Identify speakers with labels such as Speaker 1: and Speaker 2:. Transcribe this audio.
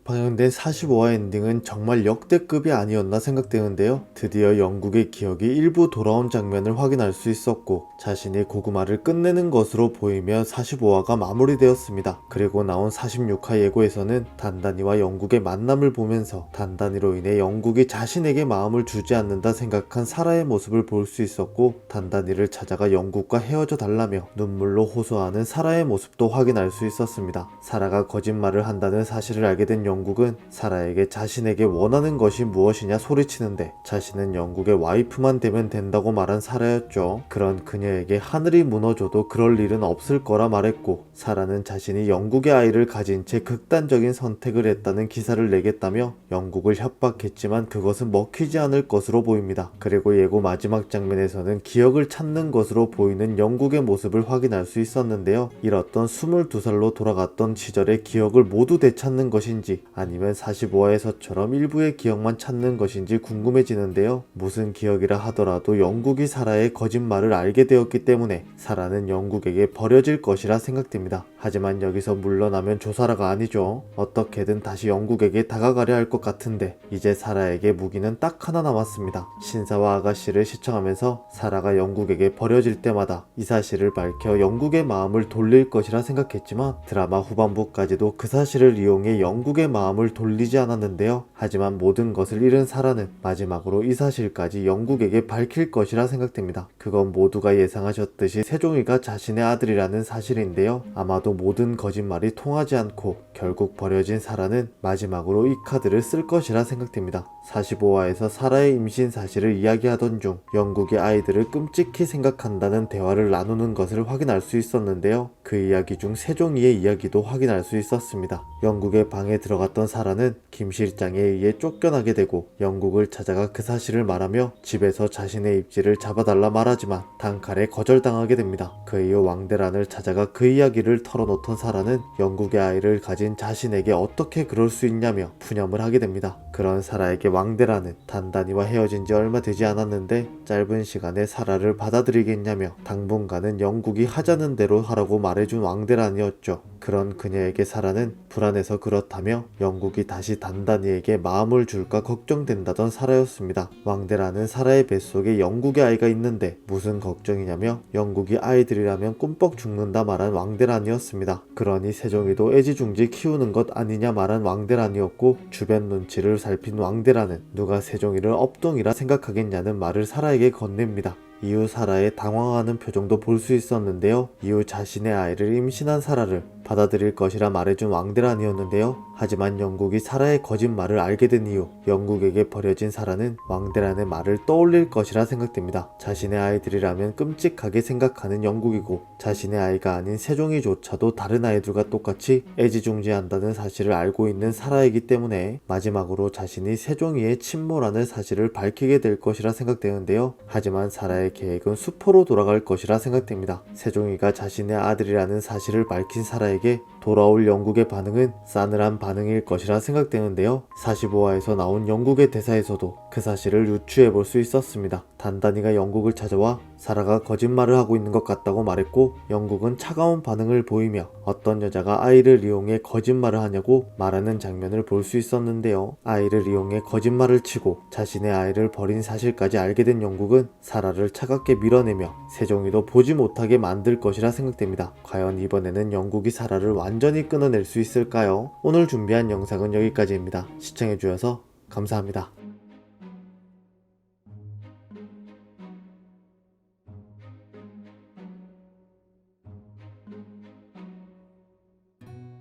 Speaker 1: 방영된 45화 엔딩은 정말 역대급이 아니었나 생각되는데요. 드디어 영국의 기억이 일부 돌아온 장면을 확인할 수 있었고 자신이 고구마를 끝내는 것으로 보이며 45화가 마무리되었습니다. 그리고 나온 46화 예고에서는 단단이와 영국의 만남을 보면서 단단이로 인해 영국이 자신에게 마음을 주지 않는다 생각한 사라의 모습을 볼 수 있었고, 단단이를 찾아가 영국과 헤어져 달라며 눈물로 호소하는 사라의 모습도 확인할 수 있었습니다. 사라가 거짓말을 한다는 사실을 알게 된 영국은 사라에게 자신에게 원하는 것이 무엇이냐 소리치는데, 자신은 영국의 와이프만 되면 된다고 말한 사라였죠. 그런 그녀에게 하늘이 무너져도 그럴 일은 없을 거라 말했고, 사라는 자신이 영국의 아이를 가진 채 극단적인 선택을 했다는 기사를 내겠다며 영국을 협박했지만 그것은 먹히지 않을 것으로 보입니다. 그리고 예고 마지막 장면에서는 기억을 찾는 것으로 보이는 영국의 모습을 확인할 수 있었는데요. 잃었던 22살로 돌아갔던 시절의 기억을 모두 되찾는 것인지 아니면 45화에서처럼 일부의 기억만 찾는 것인지 궁금해지는데요. 무슨 기억이라 하더라도 영국이 사라의 거짓말을 알게 되었기 때문에 사라는 영국에게 버려질 것이라 생각됩니다. 하지만 여기서 물러나면 조사라가 아니죠. 어떻게든 다시 영국에게 다가가려 할 것 같은데 이제 사라에게 무기는 딱 하나 남았습니다. 신사와 아가씨를 시청하면서 사라가 영국에게 버려질 때마다 이 사실을 밝혀 영국의 마음을 돌릴 것이라 생각했지만 드라마 후반부까지도 그 사실을 이용해 영국의 마음을 돌리지 않았는데요. 하지만 모든 것을 잃은 사라는 마지막으로 이 사실까지 영국에게 밝힐 것이라 생각됩니다. 그건 모두가 예상하셨듯이 세종이가 자신의 아들이라는 사실인데요. 아마도 모든 거짓말이 통하지 않고 결국 버려진 사라는 마지막으로 이 카드를 쓸 것이라 생각됩니다. 45화에서 사라의 임신 사실을 이야기하던 중 영국의 아이들을 끔찍히 생각한다는 대화를 나누는 것을 확인할 수 있었는데요. 그 이야기 중 세종이의 이야기도 확인할 수 있었습니다. 영국의 방에 들어갔던 사라는 김 실장에 의해 쫓겨나게 되고 영국을 찾아가 그 사실을 말하며 집에서 자신의 입지를 잡아달라 말하지만 단칼에 거절당하게 됩니다. 그 이후 왕대란을 찾아가 그 이야기를 털어놓던 사라는 영국의 아이를 가진 자신에게 어떻게 그럴 수 있냐며 푸념을 하게 됩니다. 그런 사라에게 왕대란은 단단이와 헤어진 지 얼마 되지 않았는데 짧은 시간에 사라를 받아들이겠냐며 당분간은 영국이 하자는 대로 하라고 말해준 왕대란이었죠. 그런 그녀에게 사라는 불안해서 그렇다며 영국이 다시 단단이에게 마음을 줄까 걱정된다던 사라였습니다. 왕대란은 사라의 뱃속에 영국의 아이가 있는데 무슨 걱정이냐며 영국이 아이들이라면 꿈뻑 죽는다 말한 왕대란이었습니다. 그러니 세종이도 애지중지 키우는 것 아니냐 말한 왕대란이었고, 주변 눈치를 살핀 왕대란은 누가 세종이를 업동이라 생각하겠냐는 말을 사라에게 건넵니다. 이후 사라의 당황하는 표정도 볼 수 있었는데요. 이후 자신의 아이를 임신한 사라를 받아들일 것이라 말해준 왕대란이었는데요. 하지만 영국이 사라의 거짓말을 알게 된 이후 영국에게 버려진 사라는 왕대란의 말을 떠올릴 것이라 생각됩니다. 자신의 아이들이라면 끔찍하게 생각하는 영국이고 자신의 아이가 아닌 세종이조차도 다른 아이들과 똑같이 애지중지한다는 사실을 알고 있는 사라이기 때문에 마지막으로 자신이 세종이의 친모라는 사실을 밝히게 될 것이라 생각되는데요. 하지만 사라의 계획은 수포로 돌아갈 것이라 생각됩니다. 세종이가 자신의 아들이라는 사실을 밝힌 사라에게 돌아올 영국의 반응은 싸늘한 반응일 것이라 생각되는데요. 45화에서 나온 영국의 대사에서도 그 사실을 유추해 볼 수 있었습니다. 단단이가 영국을 찾아와 사라가 거짓말을 하고 있는 것 같다고 말했고, 영국은 차가운 반응을 보이며 어떤 여자가 아이를 이용해 거짓말을 하냐고 말하는 장면을 볼 수 있었는데요. 아이를 이용해 거짓말을 치고 자신의 아이를 버린 사실까지 알게 된 영국은 사라를 차갑게 밀어내며 세종이도 보지 못하게 만들 것이라 생각됩니다. 과연 이번에는 영국이 사라를 완전히 끊어낼 수 있을까요? 오늘 준비한 영상은 여기까지입니다. 시청해주셔서 감사합니다.